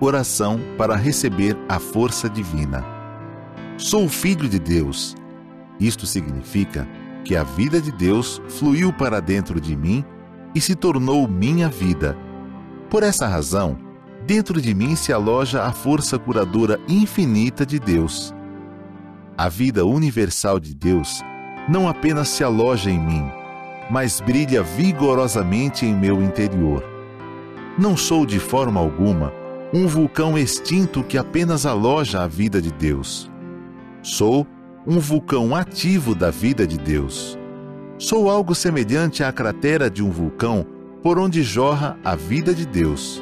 coração para receber a força divina. Sou filho de Deus. Isto significa que a vida de Deus fluiu para dentro de mim e se tornou minha vida. Por essa razão, dentro de mim se aloja a força curadora infinita de Deus. A vida universal de Deus não apenas se aloja em mim, mas brilha vigorosamente em meu interior. Não sou de forma alguma um vulcão extinto que apenas aloja a vida de Deus. Sou um vulcão ativo da vida de Deus. Sou algo semelhante à cratera de um vulcão por onde jorra a vida de Deus.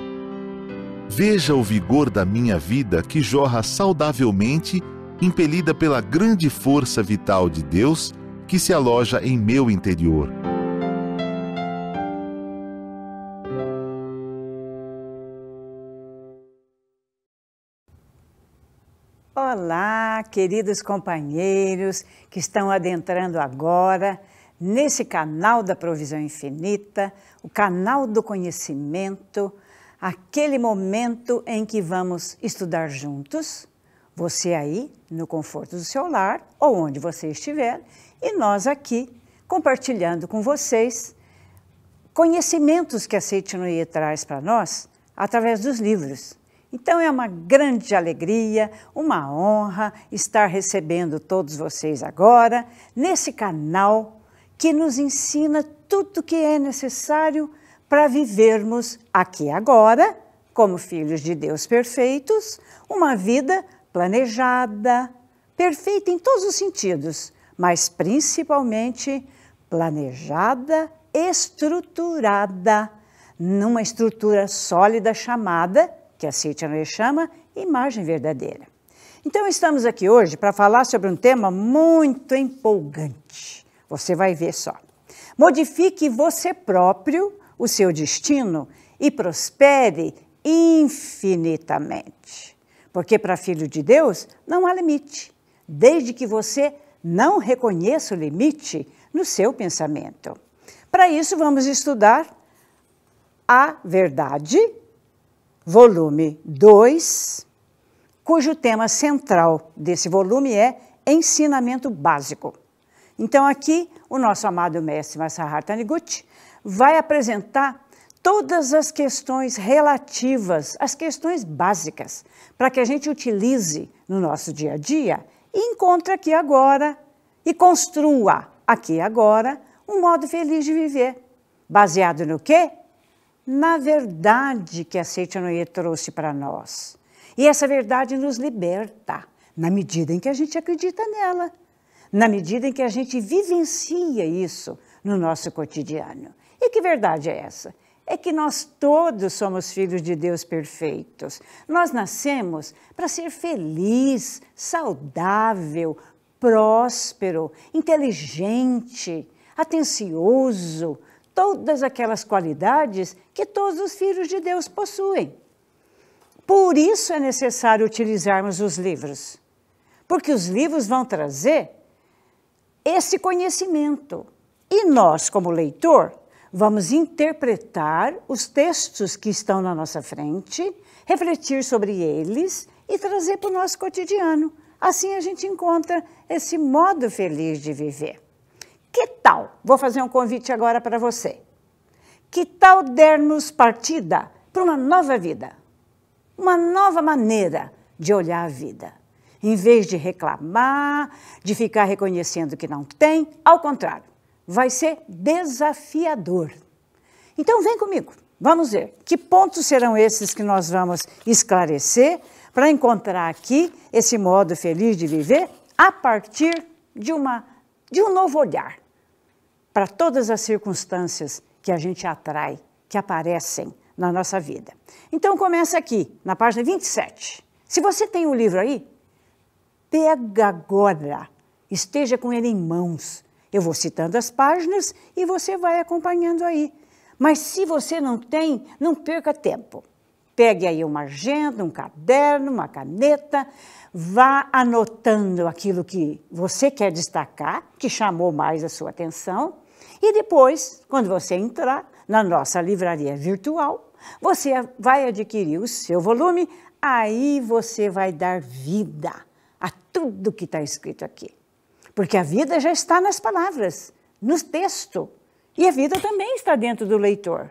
Veja o vigor da minha vida que jorra saudavelmente, impelida pela grande força vital de Deus que se aloja em meu interior. Olá, queridos companheiros que estão adentrando agora nesse canal da Provisão Infinita, o canal do conhecimento, aquele momento em que vamos estudar juntos, você aí no conforto do seu lar ou onde você estiver, e nós aqui compartilhando com vocês conhecimentos que a Seiti-no-ie traz para nós através dos livros. Então é uma grande alegria, uma honra estar recebendo todos vocês agora nesse canal que nos ensina tudo o que é necessário para vivermos aqui agora, como filhos de Deus perfeitos, uma vida planejada, perfeita em todos os sentidos, mas principalmente planejada, estruturada, numa estrutura sólida chamada, que a Seiti-no-ie chama, imagem verdadeira. Então estamos aqui hoje para falar sobre um tema muito empolgante. Você vai ver só. Modifique você próprio o seu destino e prospere infinitamente. Porque para filho de Deus não há limite, desde que você não reconheça o limite no seu pensamento. Para isso vamos estudar a verdade, volume 2, cujo tema central desse volume é ensinamento básico. Então aqui o nosso amado mestre Masaharu Taniguchi vai apresentar todas as questões relativas, as questões básicas, para que a gente utilize no nosso dia a dia e encontre aqui agora e construa aqui agora um modo feliz de viver. Baseado no quê? Na verdade que a Seiti-no-ie trouxe para nós. E essa verdade nos liberta, na medida em que a gente acredita nela, na medida em que a gente vivencia isso no nosso cotidiano. E que verdade é essa? É que nós todos somos filhos de Deus perfeitos. Nós nascemos para ser feliz, saudável, próspero, inteligente, atencioso, todas aquelas qualidades que todos os filhos de Deus possuem. Por isso é necessário utilizarmos os livros, porque os livros vão trazer esse conhecimento. E nós, como leitor, vamos interpretar os textos que estão na nossa frente, refletir sobre eles e trazer para o nosso cotidiano. Assim a gente encontra esse modo feliz de viver. Que tal? Vou fazer um convite agora para você. Que tal dermos partida para uma nova vida? Uma nova maneira de olhar a vida. Em vez de reclamar, de ficar reconhecendo que não tem, ao contrário, vai ser desafiador. Então vem comigo, vamos ver que pontos serão esses que nós vamos esclarecer para encontrar aqui esse modo feliz de viver a partir de um novo olhar para todas as circunstâncias que a gente atrai, que aparecem na nossa vida. Então começa aqui, na página 27. Se você tem um livro aí, pega agora, esteja com ele em mãos. Eu vou citando as páginas e você vai acompanhando aí. Mas se você não tem, não perca tempo. Pegue aí uma agenda, um caderno, uma caneta, vá anotando aquilo que você quer destacar, que chamou mais a sua atenção, e depois, quando você entrar na nossa livraria virtual, você vai adquirir o seu volume, aí você vai dar vida a tudo que está escrito aqui. Porque a vida já está nas palavras, no texto. E a vida também está dentro do leitor.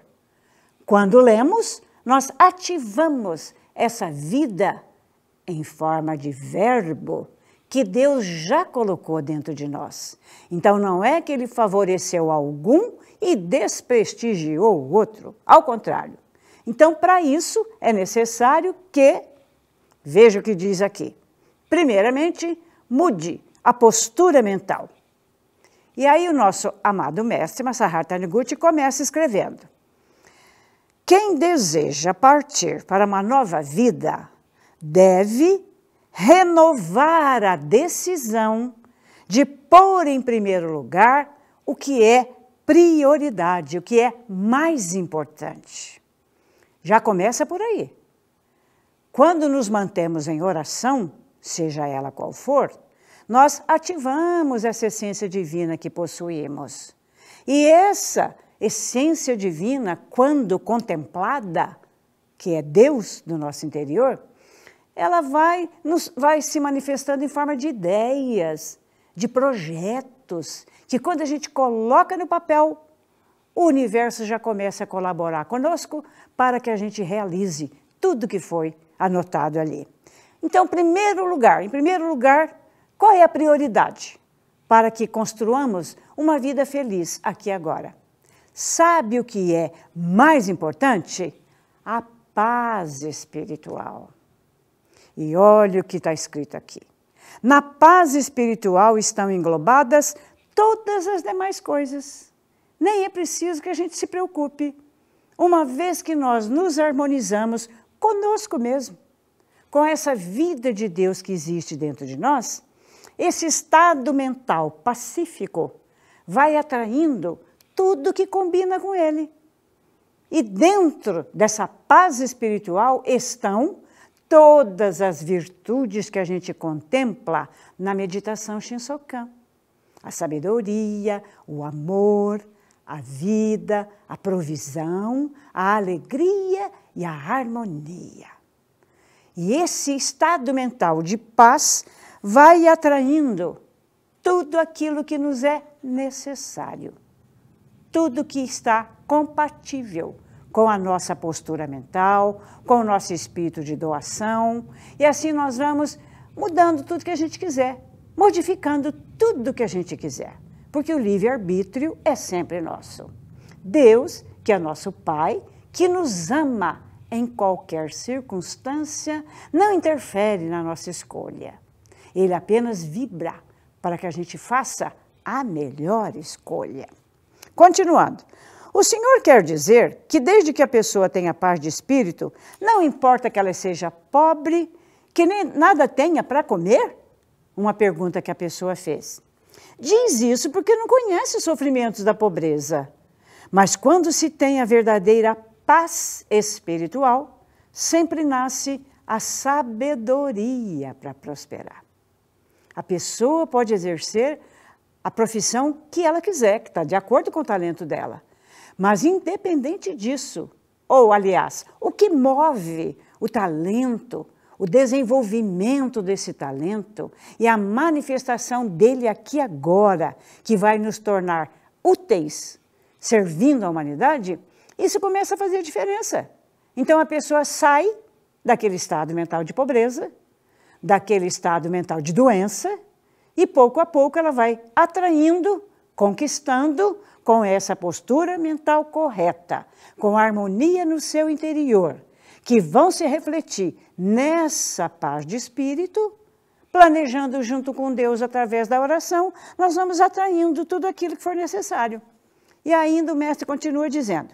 Quando lemos, nós ativamos essa vida em forma de verbo que Deus já colocou dentro de nós. Então, não é que ele favoreceu algum e desprestigiou o outro. Ao contrário. Então, para isso, é necessário que, veja o que diz aqui, primeiramente, mude a postura mental. E aí o nosso amado mestre, Masaharu Taniguchi, começa escrevendo: quem deseja partir para uma nova vida deve renovar a decisão de pôr em primeiro lugar o que é prioridade, o que é mais importante. Já começa por aí. Quando nos mantemos em oração, seja ela qual for, nós ativamos essa essência divina que possuímos. E essa essência divina, quando contemplada, que é Deus no nosso interior, ela vai se manifestando em forma de ideias, de projetos, que quando a gente coloca no papel, o universo já começa a colaborar conosco para que a gente realize tudo que foi anotado ali. Então, em primeiro lugar, qual é a prioridade para que construamos uma vida feliz aqui e agora? Sabe o que é mais importante? A paz espiritual. E olha o que está escrito aqui. Na paz espiritual estão englobadas todas as demais coisas. Nem é preciso que a gente se preocupe, uma vez que nós nos harmonizamos conosco mesmo, com essa vida de Deus que existe dentro de nós. Esse estado mental pacífico vai atraindo tudo que combina com ele. E dentro dessa paz espiritual estão todas as virtudes que a gente contempla na meditação Shinsokan. A sabedoria, o amor, a vida, a provisão, a alegria e a harmonia. E esse estado mental de paz vai atraindo tudo aquilo que nos é necessário, tudo que está compatível com a nossa postura mental, com o nosso espírito de doação, e assim nós vamos mudando tudo que a gente quiser, modificando tudo que a gente quiser, porque o livre-arbítrio é sempre nosso. Deus, que é nosso Pai, que nos ama em qualquer circunstância, não interfere na nossa escolha. Ele apenas vibra para que a gente faça a melhor escolha. Continuando, o Senhor quer dizer que desde que a pessoa tenha paz de espírito, não importa que ela seja pobre, que nem nada tenha para comer? Uma pergunta que a pessoa fez. Diz isso porque não conhece os sofrimentos da pobreza. Mas quando se tem a verdadeira paz espiritual, sempre nasce a sabedoria para prosperar. A pessoa pode exercer a profissão que ela quiser, que está de acordo com o talento dela. Mas independente disso, ou aliás, o que move o talento, o desenvolvimento desse talento e a manifestação dele aqui agora, que vai nos tornar úteis, servindo a humanidade, isso começa a fazer diferença. Então a pessoa sai daquele estado mental de pobreza, daquele estado mental de doença, e pouco a pouco ela vai atraindo, conquistando, com essa postura mental correta, com harmonia no seu interior, que vão se refletir nessa paz de espírito, planejando junto com Deus através da oração, nós vamos atraindo tudo aquilo que for necessário. E ainda o mestre continua dizendo,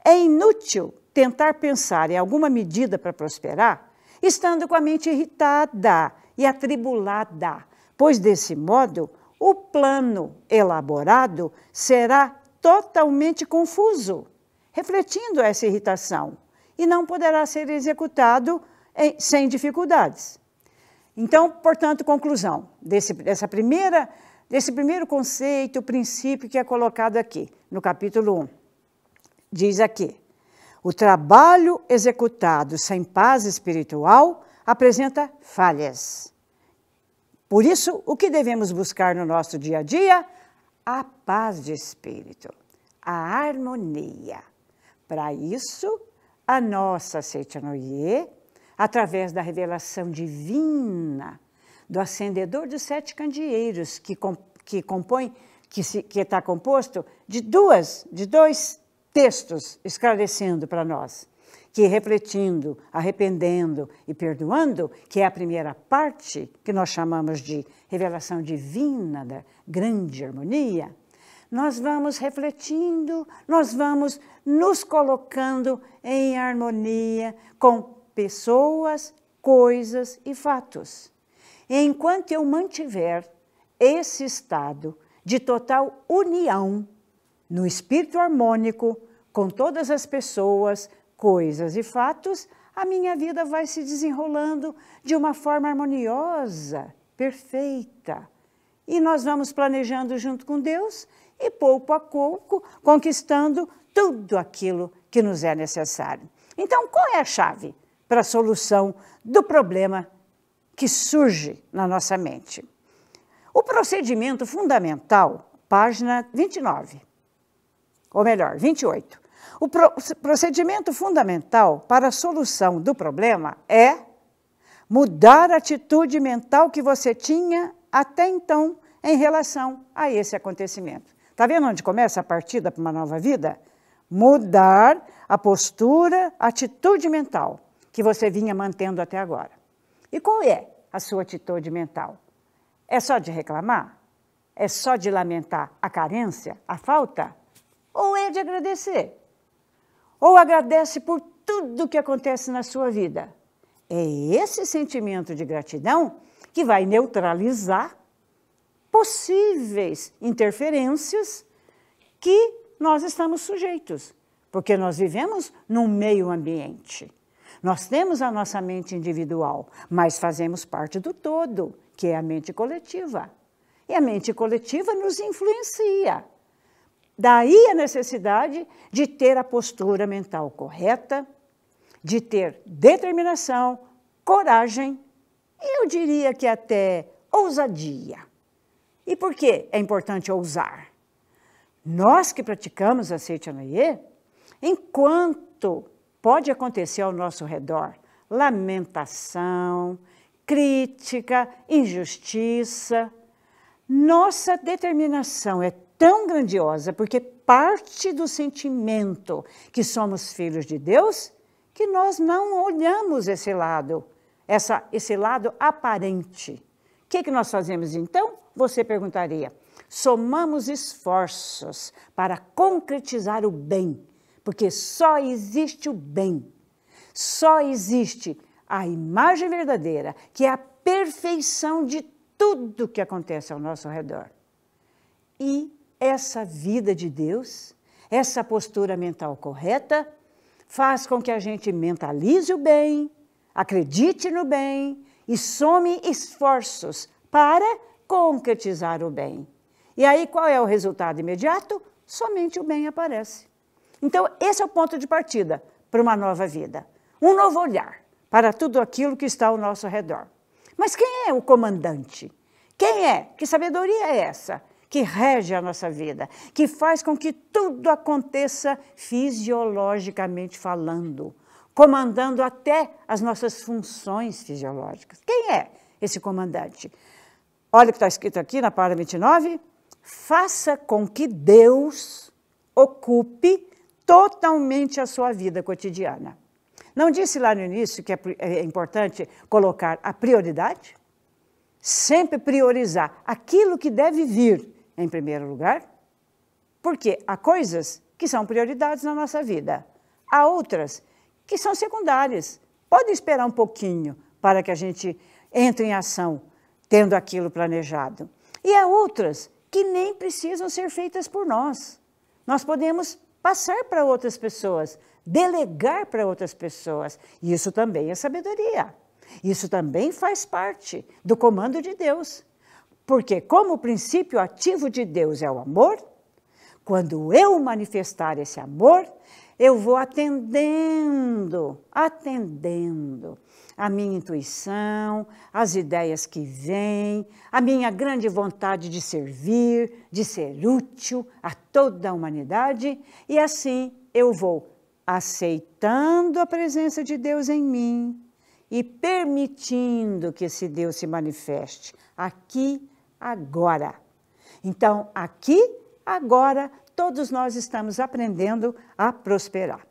é inútil tentar pensar em alguma medida para prosperar, estando com a mente irritada e atribulada, pois desse modo o plano elaborado será totalmente confuso, refletindo essa irritação, e não poderá ser executado sem dificuldades. Então, portanto, conclusão desse primeiro conceito, princípio que é colocado aqui, no capítulo 1. Diz aqui, O trabalho executado sem paz espiritual apresenta falhas. Por isso, o que devemos buscar no nosso dia a dia? A paz de espírito, a harmonia. Para isso, a nossa Seita-no-Ie, através da revelação divina, do acendedor dos 7 candeeiros, que está composto de dois textos esclarecendo para nós, que refletindo, arrependendo e perdoando, que é a primeira parte, que nós chamamos de revelação divina da grande harmonia, nós vamos refletindo, nós vamos nos colocando em harmonia com pessoas, coisas e fatos. E enquanto eu mantiver esse estado de total união no espírito harmônico com todas as pessoas, coisas e fatos, a minha vida vai se desenrolando de uma forma harmoniosa, perfeita. E nós vamos planejando junto com Deus e, pouco a pouco, conquistando tudo aquilo que nos é necessário. Então, qual é a chave para a solução do problema que surge na nossa mente? O procedimento fundamental, página 29, ou melhor, 28. O procedimento fundamental para a solução do problema é mudar a atitude mental que você tinha até então em relação a esse acontecimento. Está vendo onde começa a partida para uma nova vida? Mudar a postura, a atitude mental que você vinha mantendo até agora. E qual é a sua atitude mental? É só de reclamar? É só de lamentar a carência, a falta? Ou é de agradecer? Ou agradece por tudo que acontece na sua vida? É esse sentimento de gratidão que vai neutralizar possíveis interferências que nós estamos sujeitos, porque nós vivemos num meio ambiente. Nós temos a nossa mente individual, mas fazemos parte do todo, que é a mente coletiva. E a mente coletiva nos influencia. Daí a necessidade de ter a postura mental correta, de ter determinação, coragem, e eu diria que até ousadia. E por que é importante ousar? Nós que praticamos a Seita-no-Ie, enquanto pode acontecer ao nosso redor lamentação, crítica, injustiça, nossa determinação é tão grandiosa, porque parte do sentimento que somos filhos de Deus, que nós não olhamos esse lado aparente. O que nós fazemos então? Você perguntaria. Somamos esforços para concretizar o bem, porque só existe o bem, só existe a imagem verdadeira, que é a perfeição de tudo que acontece ao nosso redor. E essa vida de Deus, essa postura mental correta, faz com que a gente mentalize o bem, acredite no bem e some esforços para concretizar o bem. E aí qual é o resultado imediato? Somente o bem aparece. Então esse é o ponto de partida para uma nova vida. Um novo olhar para tudo aquilo que está ao nosso redor. Mas quem é o comandante? Quem é? Que sabedoria é essa que rege a nossa vida, que faz com que tudo aconteça fisiologicamente falando, comandando até as nossas funções fisiológicas? Quem é esse comandante? Olha o que está escrito aqui na página 29. Faça com que Deus ocupe totalmente a sua vida cotidiana. Não disse lá no início que é importante colocar a prioridade? Sempre priorizar aquilo que deve vir em primeiro lugar, porque há coisas que são prioridades na nossa vida, há outras que são secundárias, podem esperar um pouquinho para que a gente entre em ação, tendo aquilo planejado. E há outras que nem precisam ser feitas por nós. Nós podemos passar para outras pessoas, delegar para outras pessoas. Isso também é sabedoria. Isso também faz parte do comando de Deus. Porque como o princípio ativo de Deus é o amor, quando eu manifestar esse amor, eu vou atendendo a minha intuição, as ideias que vêm, a minha grande vontade de servir, de ser útil a toda a humanidade, e assim eu vou aceitando a presença de Deus em mim e permitindo que esse Deus se manifeste aqui, agora. Então, aqui, agora, todos nós estamos aprendendo a prosperar.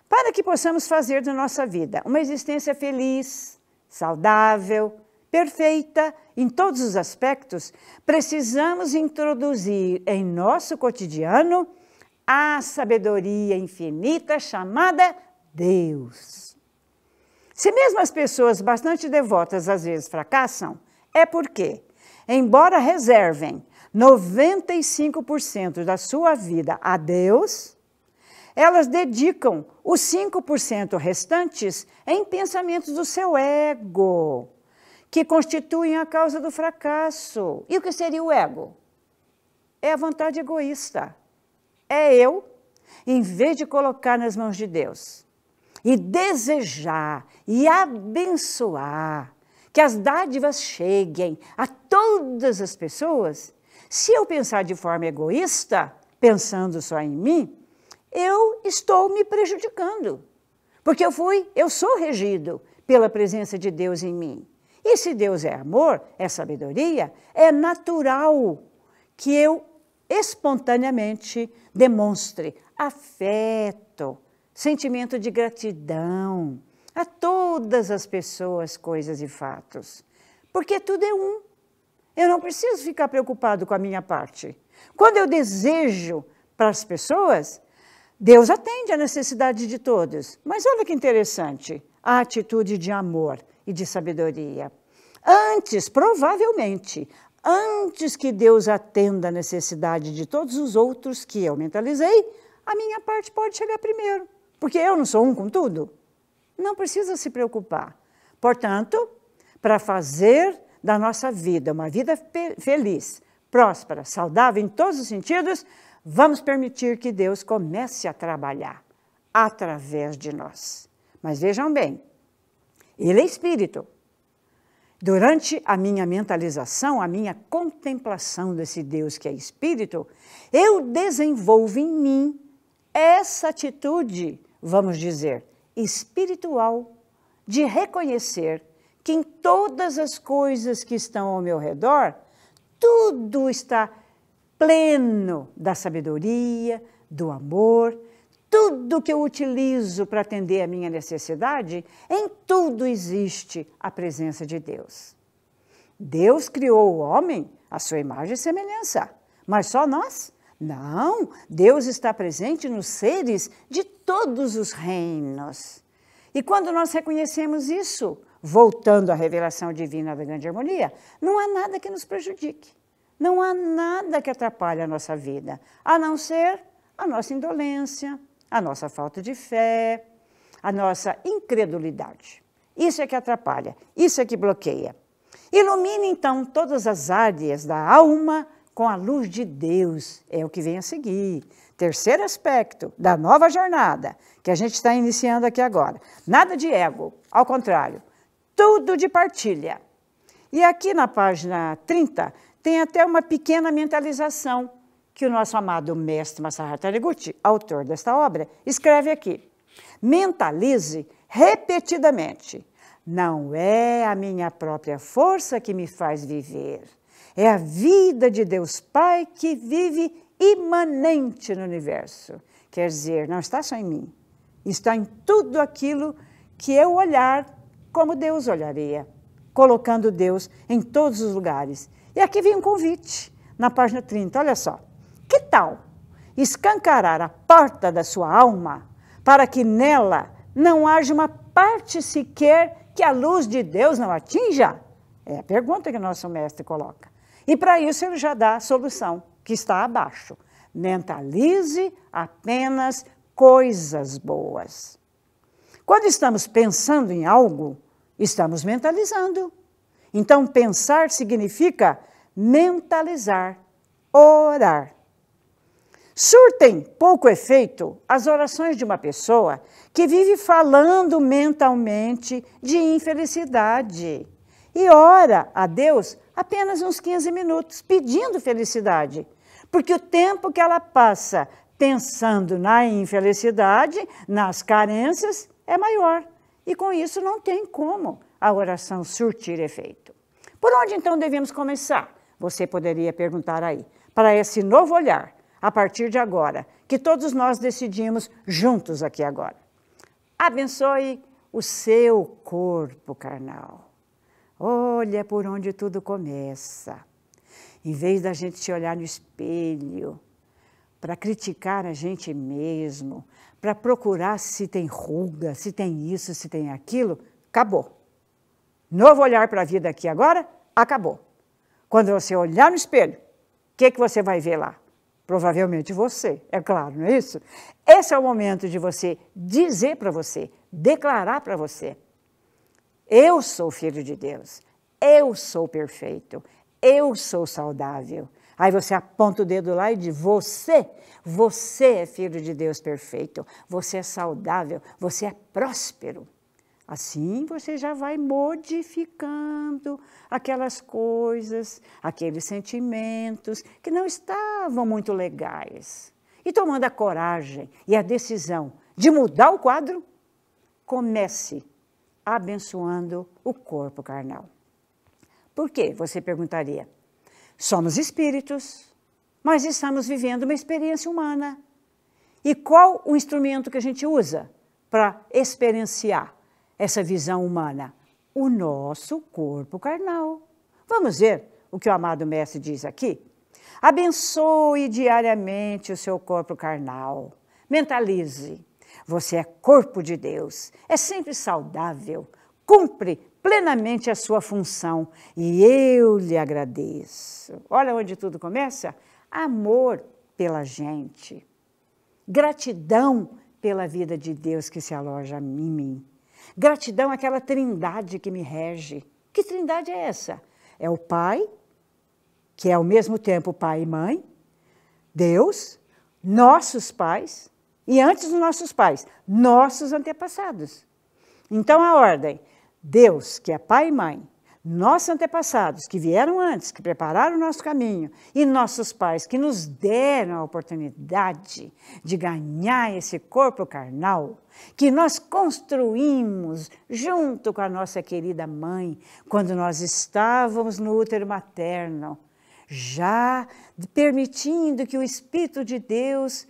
Para que possamos fazer de nossa vida uma existência feliz, saudável, perfeita em todos os aspectos, precisamos introduzir em nosso cotidiano a sabedoria infinita chamada Deus. Se mesmo as pessoas bastante devotas às vezes fracassam, é porque, embora reservem 95% da sua vida a Deus, elas dedicam os 5% restantes em pensamentos do seu ego, que constituem a causa do fracasso. E o que seria o ego? É a vontade egoísta. É eu, em vez de colocar nas mãos de Deus e desejar e abençoar que as dádivas cheguem a todas as pessoas, se eu pensar de forma egoísta, pensando só em mim, eu estou me prejudicando, porque eu sou regido pela presença de Deus em mim. E se Deus é amor, é sabedoria, é natural que eu espontaneamente demonstre afeto, sentimento de gratidão a todas as pessoas, coisas e fatos, porque tudo é um. Eu não preciso ficar preocupado com a minha parte. Quando eu desejo para as pessoas, Deus atende à necessidade de todos. Mas olha que interessante, a atitude de amor e de sabedoria. Antes, provavelmente, antes que Deus atenda à necessidade de todos os outros que eu mentalizei, a minha parte pode chegar primeiro, porque eu não sou um com tudo. Não precisa se preocupar. Portanto, para fazer da nossa vida uma vida feliz, próspera, saudável em todos os sentidos, vamos permitir que Deus comece a trabalhar através de nós. Mas vejam bem, Ele é Espírito. Durante a minha mentalização, a minha contemplação desse Deus que é Espírito, eu desenvolvo em mim essa atitude, vamos dizer, espiritual, de reconhecer que em todas as coisas que estão ao meu redor, tudo está pleno da sabedoria, do amor, tudo que eu utilizo para atender a minha necessidade, em tudo existe a presença de Deus. Deus criou o homem à sua imagem e semelhança, mas só nós? Não, Deus está presente nos seres de todos os reinos. E quando nós reconhecemos isso, voltando à revelação divina da grande harmonia, não há nada que nos prejudique. Não há nada que atrapalhe a nossa vida, a não ser a nossa indolência, a nossa falta de fé, a nossa incredulidade. Isso é que atrapalha, isso é que bloqueia. Ilumine, então, todas as áreas da alma com a luz de Deus, é o que vem a seguir. Terceiro aspecto da nova jornada, que a gente está iniciando aqui agora. Nada de ego, ao contrário, tudo de partilha. E aqui na página 30, tem até uma pequena mentalização que o nosso amado mestre Masaharu Taniguchi, autor desta obra, escreve aqui. Mentalize repetidamente. Não é a minha própria força que me faz viver. É a vida de Deus Pai que vive imanente no universo. Quer dizer, não está só em mim. Está em tudo aquilo que eu olhar como Deus olharia, colocando Deus em todos os lugares. E aqui vem um convite, na página 30, olha só. Que tal escancarar a porta da sua alma para que nela não haja uma parte sequer que a luz de Deus não atinja? É a pergunta que o nosso mestre coloca. E para isso ele já dá a solução, que está abaixo. Mentalize apenas coisas boas. Quando estamos pensando em algo, estamos mentalizando. Então, pensar significa mentalizar, orar. Surtem pouco efeito as orações de uma pessoa que vive falando mentalmente de infelicidade e ora a Deus apenas uns 15 minutos, pedindo felicidade, porque o tempo que ela passa pensando na infelicidade, nas carências, é maior. E com isso não tem como a oração surtir efeito. Por onde então devemos começar? Você poderia perguntar aí, para esse novo olhar, a partir de agora, que todos nós decidimos juntos aqui agora. Abençoe o seu corpo carnal. Olha por onde tudo começa. Em vez da gente se olhar no espelho, para criticar a gente mesmo, para procurar se tem ruga, se tem isso, se tem aquilo, acabou. Novo olhar para a vida aqui agora, acabou. Quando você olhar no espelho, o que você vai ver lá? Provavelmente você, é claro, não é isso? Esse é o momento de você dizer para você, declarar para você: eu sou filho de Deus, eu sou perfeito, eu sou saudável. Aí você aponta o dedo lá e diz: você é filho de Deus perfeito, você é saudável, você é próspero. Assim você já vai modificando aquelas coisas, aqueles sentimentos que não estavam muito legais. E tomando a coragem e a decisão de mudar o quadro, comece abençoando o corpo carnal. Por quê? Você perguntaria. Somos espíritos, mas estamos vivendo uma experiência humana. E qual o instrumento que a gente usa para experienciar essa visão humana? O nosso corpo carnal. Vamos ver o que o amado mestre diz aqui? Abençoe diariamente o seu corpo carnal. Mentalize. Você é corpo de Deus, é sempre saudável, cumpre plenamente a sua função e eu lhe agradeço. Olha onde tudo começa. Amor pela gente. Gratidão pela vida de Deus que se aloja em mim. Gratidão àquela trindade que me rege. Que trindade é essa? É o Pai, que é ao mesmo tempo Pai e Mãe, Deus, nossos pais, e antes dos nossos pais, nossos antepassados. Então a ordem, Deus, que é Pai e Mãe, nossos antepassados que vieram antes, que prepararam o nosso caminho, e nossos pais que nos deram a oportunidade de ganhar esse corpo carnal, que nós construímos junto com a nossa querida mãe, quando nós estávamos no útero materno, já permitindo que o Espírito de Deus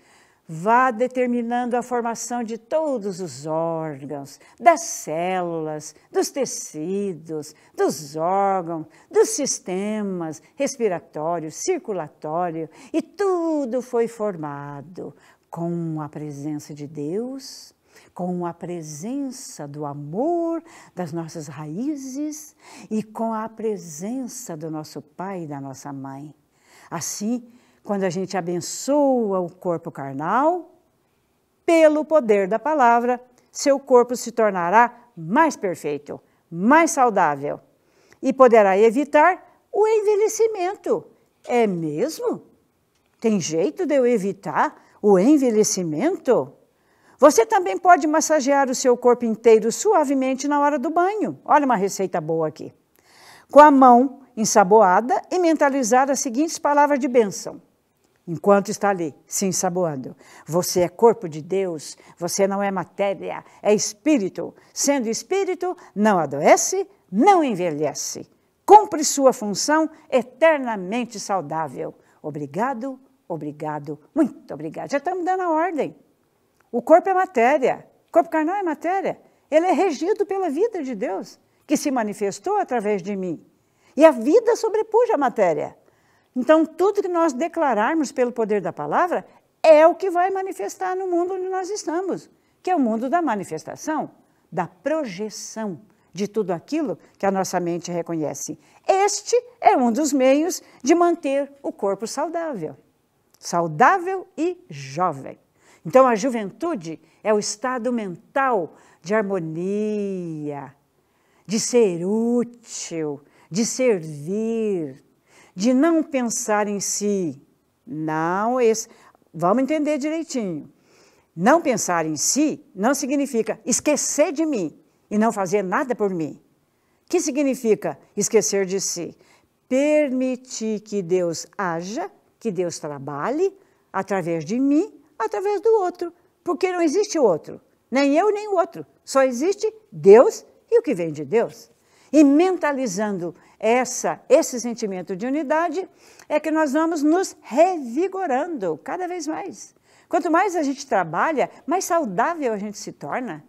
vá determinando a formação de todos os órgãos, das células, dos tecidos, dos órgãos, dos sistemas respiratório, circulatório, e tudo foi formado com a presença de Deus, com a presença do amor das nossas raízes e com a presença do nosso pai e da nossa mãe. Assim, quando a gente abençoa o corpo carnal, pelo poder da palavra, seu corpo se tornará mais perfeito, mais saudável e poderá evitar o envelhecimento. É mesmo? Tem jeito de eu evitar o envelhecimento? Você também pode massagear o seu corpo inteiro suavemente na hora do banho. Olha uma receita boa aqui. Com a mão ensaboada e mentalizar as seguintes palavras de bênção. Enquanto está ali, se ensaboando. Você é corpo de Deus, você não é matéria, é espírito. Sendo espírito, não adoece, não envelhece. Cumpre sua função eternamente saudável. Obrigado, obrigado, muito obrigado. Já estamos dando a ordem. O corpo é matéria, o corpo carnal é matéria. Ele é regido pela vida de Deus, que se manifestou através de mim. E a vida sobrepuja a matéria. Então, tudo que nós declararmos pelo poder da palavra é o que vai manifestar no mundo onde nós estamos, que é o mundo da manifestação, da projeção de tudo aquilo que a nossa mente reconhece. Este é um dos meios de manter o corpo saudável e jovem. Então, a juventude é o estado mental de harmonia, de ser útil, de servir, de não pensar em si. Não, vamos entender direitinho. Não pensar em si não significa esquecer de mim e não fazer nada por mim. O que significa esquecer de si? Permitir que Deus haja, que Deus trabalhe através de mim, através do outro. Porque não existe outro, nem eu nem o outro. Só existe Deus e o que vem de Deus. E mentalizando esse sentimento de unidade, é que nós vamos nos revigorando cada vez mais. Quanto mais a gente trabalha, mais saudável a gente se torna.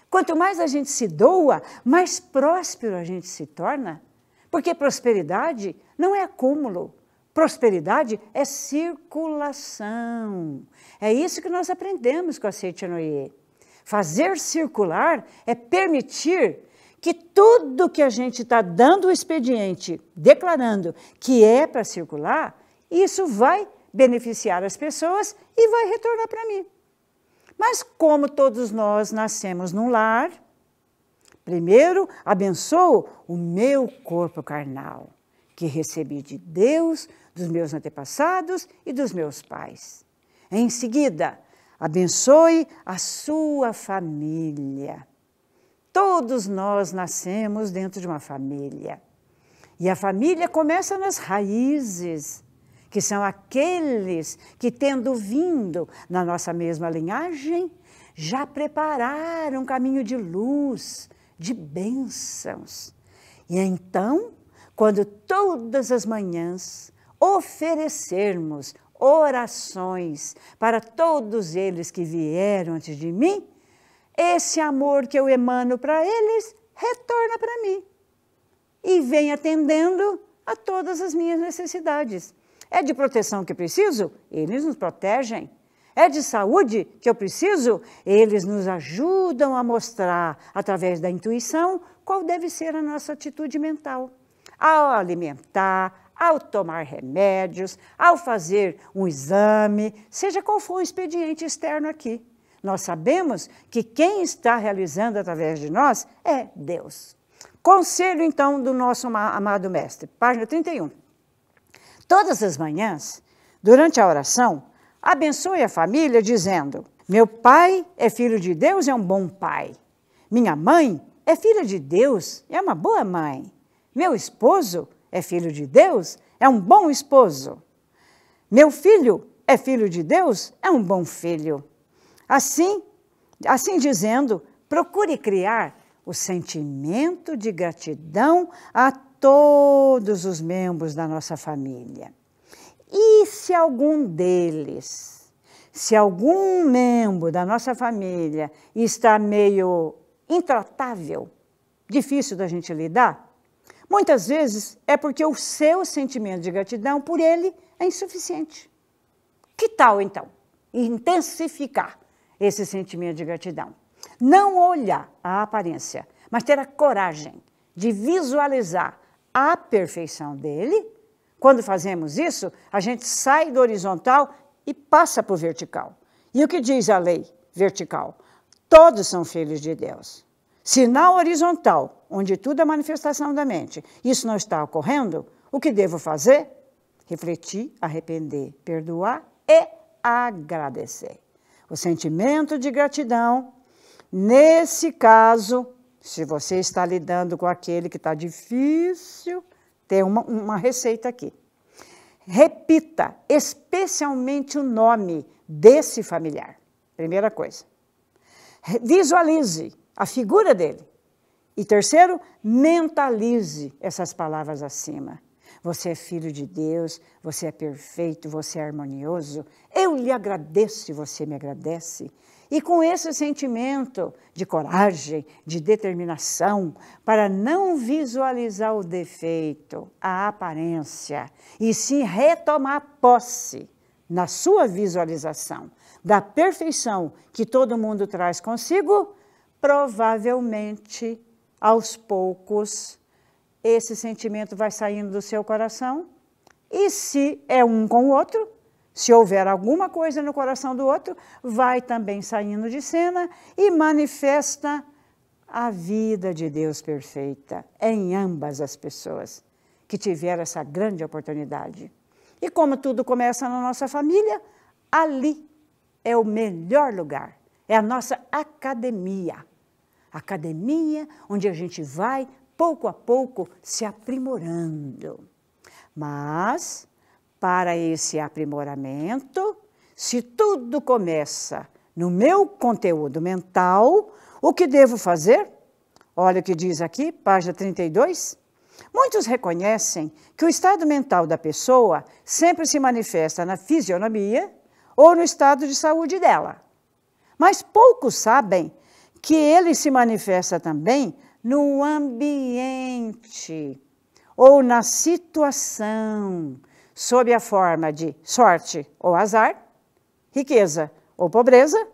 Quanto mais a gente se doa, mais próspero a gente se torna. Porque prosperidade não é acúmulo. Prosperidade é circulação. É isso que nós aprendemos com a Seitanoye. Fazer circular é permitir que tudo que a gente está dando o expediente, declarando que é para circular, isso vai beneficiar as pessoas e vai retornar para mim. Mas como todos nós nascemos num lar, primeiro abençoo o meu corpo carnal, que recebi de Deus, dos meus antepassados e dos meus pais. Em seguida, abençoe a sua família. Todos nós nascemos dentro de uma família. E a família começa nas raízes, que são aqueles que, tendo vindo na nossa mesma linhagem, já prepararam um caminho de luz, de bênçãos. E então, quando todas as manhãs oferecermos orações para todos eles que vieram antes de mim, esse amor que eu emano para eles retorna para mim e vem atendendo a todas as minhas necessidades. É de proteção que preciso? Eles nos protegem. É de saúde que eu preciso? Eles nos ajudam a mostrar, através da intuição, qual deve ser a nossa atitude mental. Ao alimentar, ao tomar remédios, ao fazer um exame, seja qual for o expediente externo aqui. Nós sabemos que quem está realizando através de nós é Deus. Conselho, então, do nosso amado mestre, página 31. Todas as manhãs, durante a oração, abençoe a família dizendo: meu pai é filho de Deus, é um bom pai. Minha mãe é filha de Deus, é uma boa mãe. Meu esposo é filho de Deus, é um bom esposo. Meu filho é filho de Deus, é um bom filho. Assim dizendo, procure criar o sentimento de gratidão a todos os membros da nossa família. E se algum membro da nossa família está meio intratável, difícil da gente lidar, muitas vezes é porque o seu sentimento de gratidão por ele é insuficiente. Que tal, então, intensificar esse sentimento de gratidão? Não olhar a aparência, mas ter a coragem de visualizar a perfeição dele. Quando fazemos isso, a gente sai do horizontal e passa para o vertical. E o que diz a lei vertical? Todos são filhos de Deus. Se na horizontal, onde tudo é manifestação da mente, isso não está ocorrendo, o que devo fazer? Refletir, arrepender, perdoar e agradecer. O sentimento de gratidão, nesse caso, se você está lidando com aquele que está difícil, tem uma receita aqui. Repita especialmente o nome desse familiar. Primeira coisa. Visualize a figura dele. E terceiro, mentalize essas palavras acima. Você é filho de Deus, você é perfeito, você é harmonioso. Eu lhe agradeço e você me agradece. E com esse sentimento de coragem, de determinação, para não visualizar o defeito, a aparência, e sim retomar posse na sua visualização da perfeição que todo mundo traz consigo, provavelmente, aos poucos, esse sentimento vai saindo do seu coração, e se é um com o outro, se houver alguma coisa no coração do outro, vai também saindo de cena e manifesta a vida de Deus perfeita em ambas as pessoas que tiveram essa grande oportunidade. E como tudo começa na nossa família, ali é o melhor lugar. É a nossa academia. Academia onde a gente vai, pouco a pouco, se aprimorando. Mas, para esse aprimoramento, se tudo começa no meu conteúdo mental, o que devo fazer? Olha o que diz aqui, página 32. Muitos reconhecem que o estado mental da pessoa sempre se manifesta na fisionomia ou no estado de saúde dela. Mas poucos sabem que ele se manifesta também no ambiente ou na situação, sob a forma de sorte ou azar, riqueza ou pobreza,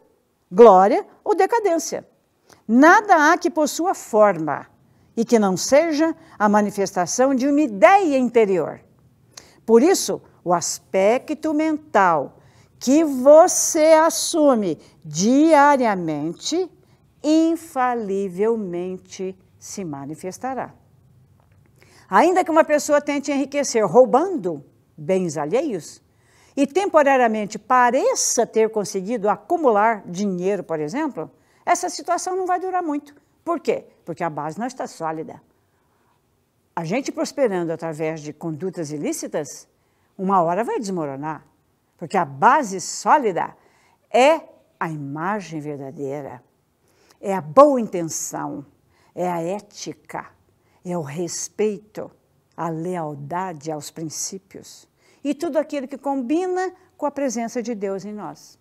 glória ou decadência. Nada há que possua forma e que não seja a manifestação de uma ideia interior. Por isso, o aspecto mental que você assume diariamente, infalivelmente se manifestará. Ainda que uma pessoa tente enriquecer roubando bens alheios e temporariamente pareça ter conseguido acumular dinheiro, por exemplo, essa situação não vai durar muito. Por quê? Porque a base não está sólida. A gente prosperando através de condutas ilícitas, uma hora vai desmoronar, porque a base sólida é a imagem verdadeira, é a boa intenção, é a ética, é o respeito, a lealdade aos princípios e tudo aquilo que combina com a presença de Deus em nós.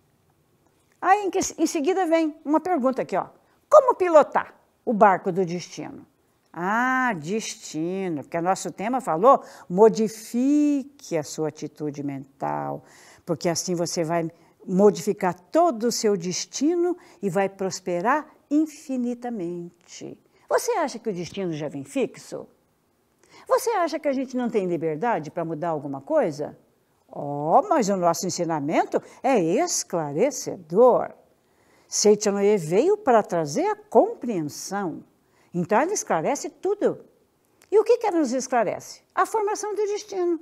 Aí, em seguida, vem uma pergunta aqui, ó. Como pilotar o barco do destino? Ah, destino, porque o nosso tema falou, modifique a sua atitude mental, porque assim você vai modificar todo o seu destino e vai prosperar infinitamente. Você acha que o destino já vem fixo? Você acha que a gente não tem liberdade para mudar alguma coisa? Oh, mas o nosso ensinamento é esclarecedor. Seitanoye veio para trazer a compreensão. Então, ele esclarece tudo. E o que ela nos esclarece? A formação do destino.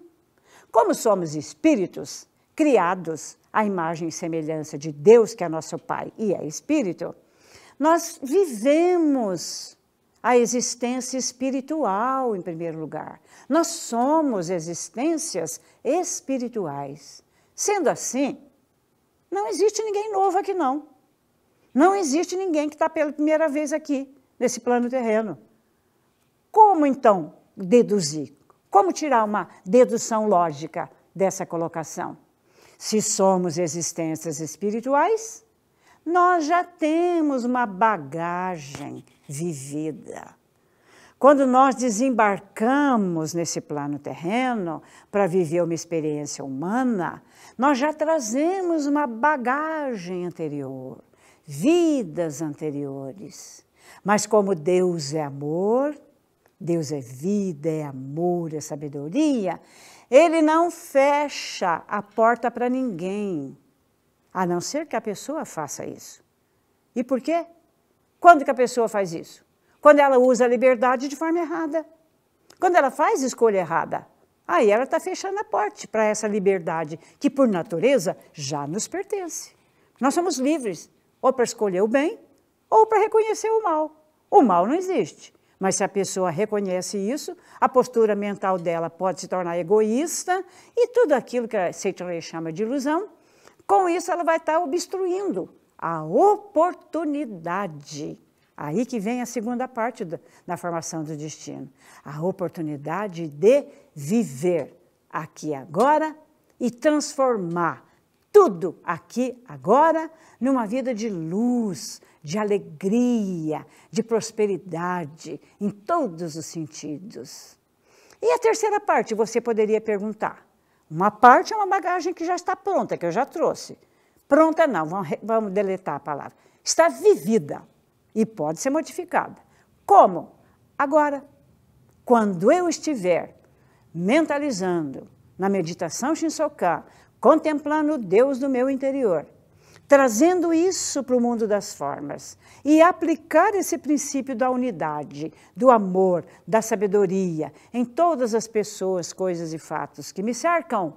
Como somos espíritos criados à imagem e semelhança de Deus, que é nosso Pai e é Espírito, nós vivemos a existência espiritual, em primeiro lugar. Nós somos existências espirituais. Sendo assim, não existe ninguém novo aqui, não. Não existe ninguém que está pela primeira vez aqui, nesse plano terreno. Como, então, deduzir? Como tirar uma dedução lógica dessa colocação? Se somos existências espirituais, nós já temos uma bagagem vivida. Quando nós desembarcamos nesse plano terreno para viver uma experiência humana, nós já trazemos uma bagagem anterior, vidas anteriores. Mas como Deus é amor, Deus é vida, é amor, é sabedoria, Ele não fecha a porta para ninguém, a não ser que a pessoa faça isso. E por quê? Quando que a pessoa faz isso? Quando ela usa a liberdade de forma errada. Quando ela faz escolha errada, aí ela está fechando a porta para essa liberdade, que por natureza já nos pertence. Nós somos livres, ou para escolher o bem, ou para reconhecer o mal. O mal não existe, mas se a pessoa reconhece isso, a postura mental dela pode se tornar egoísta e tudo aquilo que a Seitanoye chama de ilusão, com isso ela vai estar obstruindo a oportunidade. Aí que vem a segunda parte da formação do destino. A oportunidade de viver aqui agora e transformar tudo aqui agora numa vida de luz, de alegria, de prosperidade, em todos os sentidos. E a terceira parte, você poderia perguntar. Uma parte é uma bagagem que já está pronta, que eu já trouxe. Pronta não, vamos deletar a palavra. Está vivida e pode ser modificada. Como? Agora, quando eu estiver mentalizando na meditação Shinsokan, contemplando Deus no meu interior, trazendo isso para o mundo das formas e aplicar esse princípio da unidade, do amor, da sabedoria em todas as pessoas, coisas e fatos que me cercam,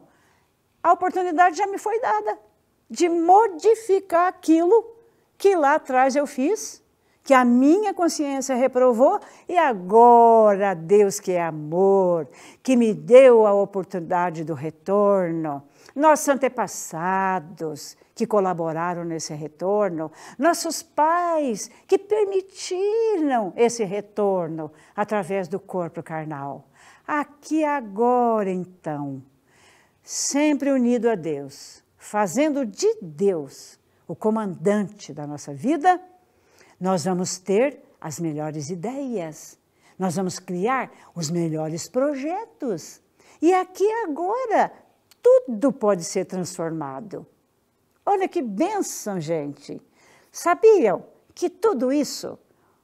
a oportunidade já me foi dada. de modificar aquilo que lá atrás eu fiz, que a minha consciência reprovou, e agora Deus, que é amor, que me deu a oportunidade do retorno, nossos antepassados que colaboraram nesse retorno, nossos pais que permitiram esse retorno através do corpo carnal. Aqui agora, então, sempre unido a Deus, fazendo de Deus o comandante da nossa vida, nós vamos ter as melhores ideias, nós vamos criar os melhores projetos. E aqui agora, tudo pode ser transformado. Olha que bênção, gente! Sabiam que tudo isso,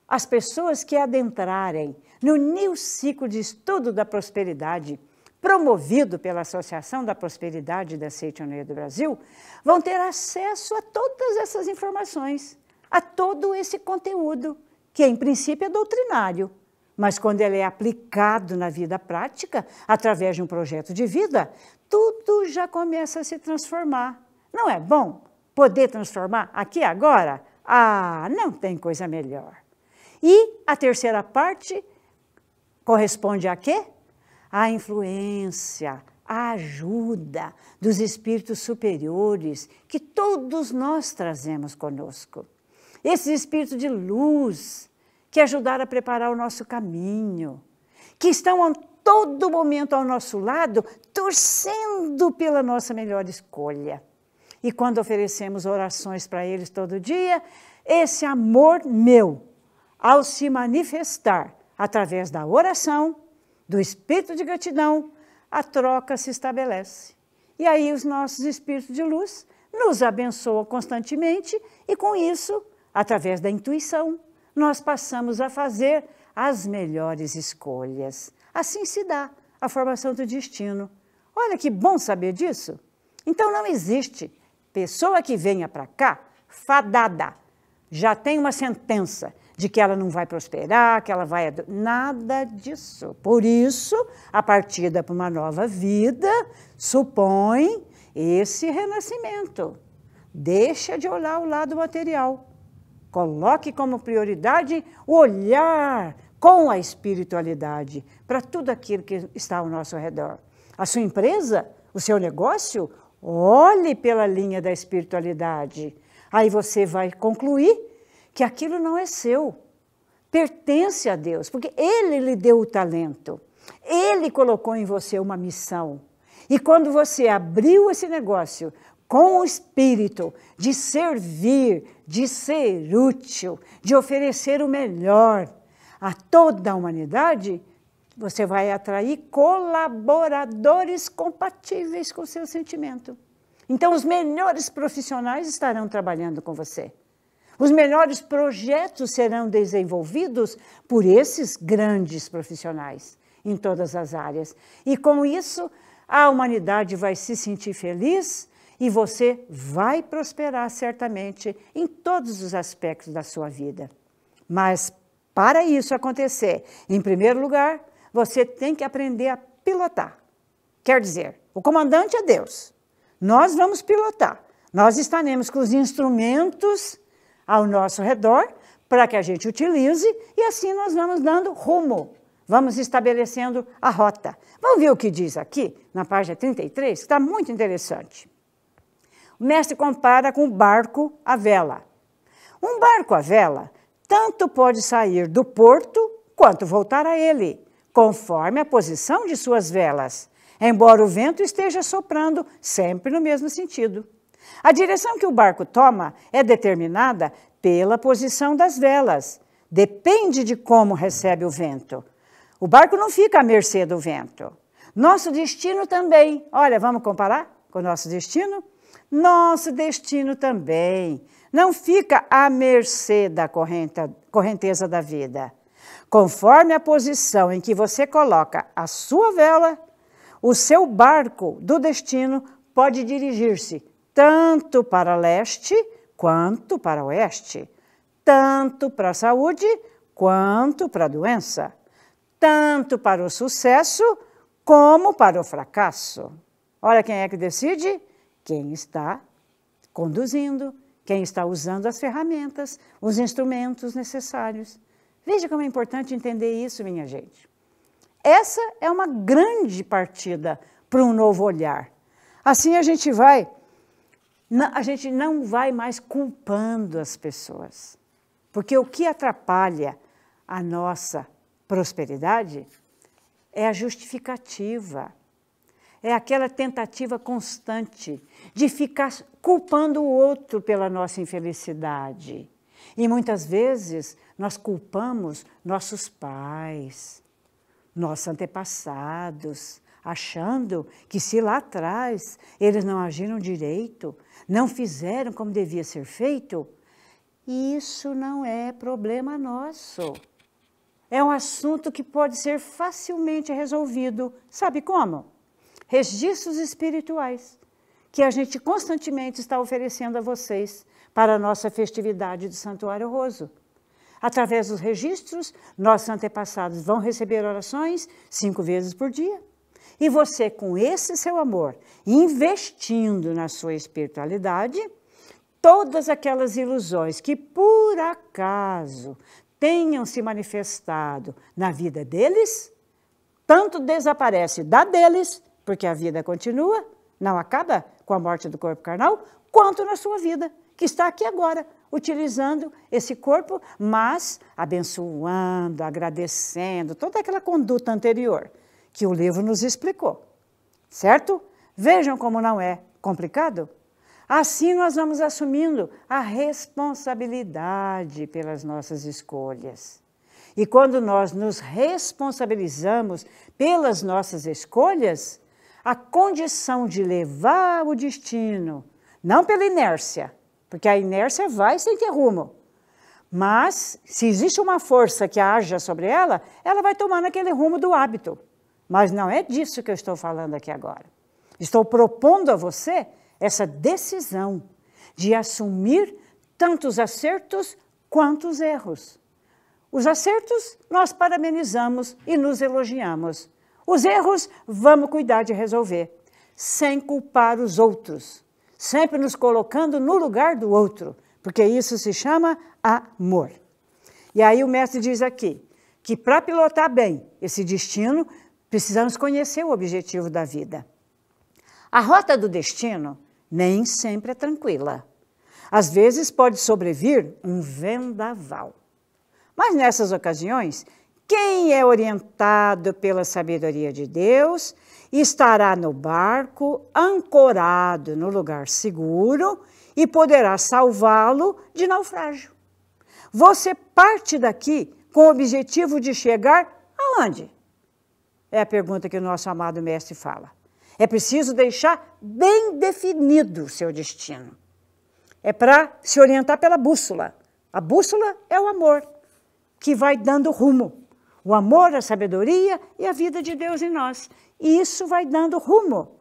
as pessoas que adentrarem no New Ciclo de Estudo da Prosperidade, promovido pela Associação da Prosperidade da Seitoneia do Brasil, vão ter acesso a todas essas informações, a todo esse conteúdo, que em princípio é doutrinário, mas quando ele é aplicado na vida prática, através de um projeto de vida, tudo já começa a se transformar. Não é bom poder transformar aqui agora? Ah, não tem coisa melhor. E a terceira parte corresponde a quê? A influência, a ajuda dos espíritos superiores que todos nós trazemos conosco. Esses espíritos de luz que ajudaram a preparar o nosso caminho, que estão a todo momento ao nosso lado, torcendo pela nossa melhor escolha. E quando oferecemos orações para eles todo dia, esse amor meu, ao se manifestar através da oração, do espírito de gratidão, a troca se estabelece. E aí os nossos espíritos de luz nos abençoam constantemente e com isso, através da intuição, nós passamos a fazer as melhores escolhas. Assim se dá a formação do destino. Olha que bom saber disso. Então não existe pessoa que venha para cá fadada, já tem uma sentença de que ela não vai prosperar, que ela vai... Nada disso. Por isso, a partida para uma nova vida supõe esse renascimento. Deixa de olhar o lado material. Coloque como prioridade o olhar com a espiritualidade para tudo aquilo que está ao nosso redor. A sua empresa, o seu negócio, olhe pela linha da espiritualidade. Aí você vai concluir que aquilo não é seu, pertence a Deus, porque Ele lhe deu o talento, Ele colocou em você uma missão. E quando você abriu esse negócio com o espírito de servir, de ser útil, de oferecer o melhor a toda a humanidade, você vai atrair colaboradores compatíveis com o seu sentimento. Então, os melhores profissionais estarão trabalhando com você. Os melhores projetos serão desenvolvidos por esses grandes profissionais em todas as áreas. E com isso, a humanidade vai se sentir feliz e você vai prosperar certamente em todos os aspectos da sua vida. Mas, para isso acontecer, em primeiro lugar, você tem que aprender a pilotar. Quer dizer, o comandante é Deus. Nós vamos pilotar. Nós estaremos com os instrumentos ao nosso redor para que a gente utilize e assim nós vamos dando rumo. Vamos estabelecendo a rota. Vamos ver o que diz aqui, na página 33, que está muito interessante. O mestre compara com o barco à vela. Um barco à vela tanto pode sair do porto quanto voltar a ele, conforme a posição de suas velas, embora o vento esteja soprando sempre no mesmo sentido. A direção que o barco toma é determinada pela posição das velas. Depende de como recebe o vento. O barco não fica à mercê do vento. Nosso destino também. Olha, vamos comparar com o nosso destino? Nosso destino também não fica à mercê da correnteza da vida. Conforme a posição em que você coloca a sua vela, o seu barco do destino pode dirigir-se tanto para leste quanto para oeste, tanto para a saúde quanto para a doença, tanto para o sucesso como para o fracasso. Olha quem é que decide? Quem está conduzindo, quem está usando as ferramentas, os instrumentos necessários. Veja como é importante entender isso, minha gente. Essa é uma grande partida para um novo olhar. Assim a gente não vai mais culpando as pessoas. Porque o que atrapalha a nossa prosperidade é a justificativa. É aquela tentativa constante de ficar culpando o outro pela nossa infelicidade. E muitas vezes nós culpamos nossos pais, nossos antepassados, achando que se lá atrás eles não agiram direito, não fizeram como devia ser feito, isso não é problema nosso. É um assunto que pode ser facilmente resolvido. Sabe como? Registros espirituais, que a gente constantemente está oferecendo a vocês para a nossa festividade do Santuário Roso. Através dos registros, nossos antepassados vão receber orações 5 vezes por dia. E você, com esse seu amor, investindo na sua espiritualidade, todas aquelas ilusões que por acaso tenham se manifestado na vida deles, tanto desaparece da deles, porque a vida continua, não acaba com a morte do corpo carnal, quanto na sua vida, que está aqui agora, utilizando esse corpo, mas abençoando, agradecendo, toda aquela conduta anterior que o livro nos explicou, certo? Vejam como não é complicado? Assim nós vamos assumindo a responsabilidade pelas nossas escolhas. E quando nós nos responsabilizamos pelas nossas escolhas, a condição de levar o destino, não pela inércia, porque a inércia vai sem ter rumo, mas se existe uma força que haja sobre ela, ela vai tomando aquele rumo do hábito. Mas não é disso que eu estou falando aqui agora. Estou propondo a você essa decisão de assumir tanto os acertos quanto os erros. Os acertos nós parabenizamos e nos elogiamos. Os erros vamos cuidar de resolver, sem culpar os outros, sempre nos colocando no lugar do outro, porque isso se chama amor. E aí o mestre diz aqui, que para pilotar bem esse destino, precisamos conhecer o objetivo da vida. A rota do destino nem sempre é tranquila. Às vezes pode sobrevir um vendaval. Mas nessas ocasiões, quem é orientado pela sabedoria de Deus estará no barco, ancorado no lugar seguro e poderá salvá-lo de naufrágio. Você parte daqui com o objetivo de chegar aonde? É a pergunta que o nosso amado mestre fala. É preciso deixar bem definido o seu destino. É para se orientar pela bússola. A bússola é o amor, que vai dando rumo. O amor, a sabedoria e a vida de Deus em nós. E isso vai dando rumo,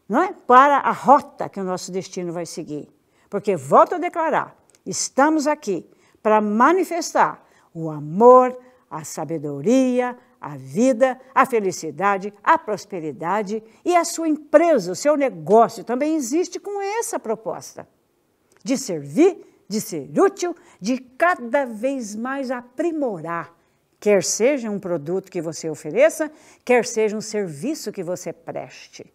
não é? Para a rota que o nosso destino vai seguir. Porque, volto a declarar, estamos aqui para manifestar o amor, a sabedoria, a vida, a felicidade, a prosperidade e a sua empresa, o seu negócio também existe com essa proposta de servir, de ser útil, de cada vez mais aprimorar, quer seja um produto que você ofereça, quer seja um serviço que você preste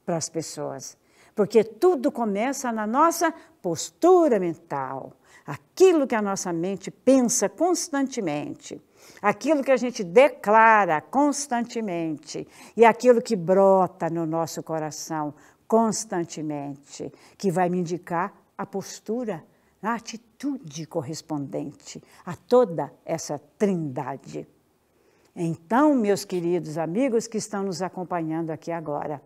para as pessoas. Porque tudo começa na nossa postura mental, aquilo que a nossa mente pensa constantemente, aquilo que a gente declara constantemente e aquilo que brota no nosso coração constantemente, que vai me indicar a postura, a atitude correspondente a toda essa trindade. Então, meus queridos amigos que estão nos acompanhando aqui agora,